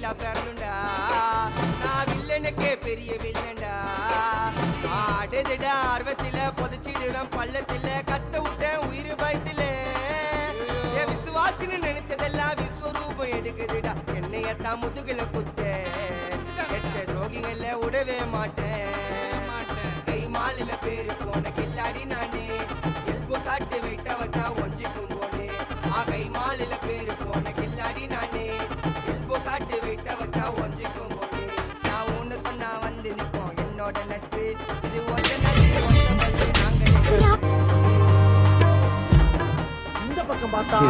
எல்லா பேரலுண்டா நான் வில்லனுக்கே பெரிய வில்லன்டா ஆடுதுடா ஆர்வத்தில புதைச்சிடுவேன் பள்ளத்தில கத்த விட்டேன் உயிர் பயத்தில என் விசுவாசின்னு நினைச்சதெல்லாம் விஸ்வரூபம் எடுக்குதுடா என்னையத்தான் முதுகுல குத்த எச்ச துரோகிகள விடவே மாட்டேன் கை மாலில பேரு போன கில்லாடி நானே எல்போ சாட்டு வெயிட்ட வச்சா ஒஞ்சிக்கும் போனே கை மாலில பேரு போன கில்லாடி நானே எல்போ சாட்டு வெயிட்ட வச்சா ஒஞ்சிக்கும் போனே நான் ஒண்ணு சொன்னா வந்து நிப்போம் என்னோட நட்பு இது ஒத்த நட்பு நாங்க இந்த பக்கம் பார்த்தா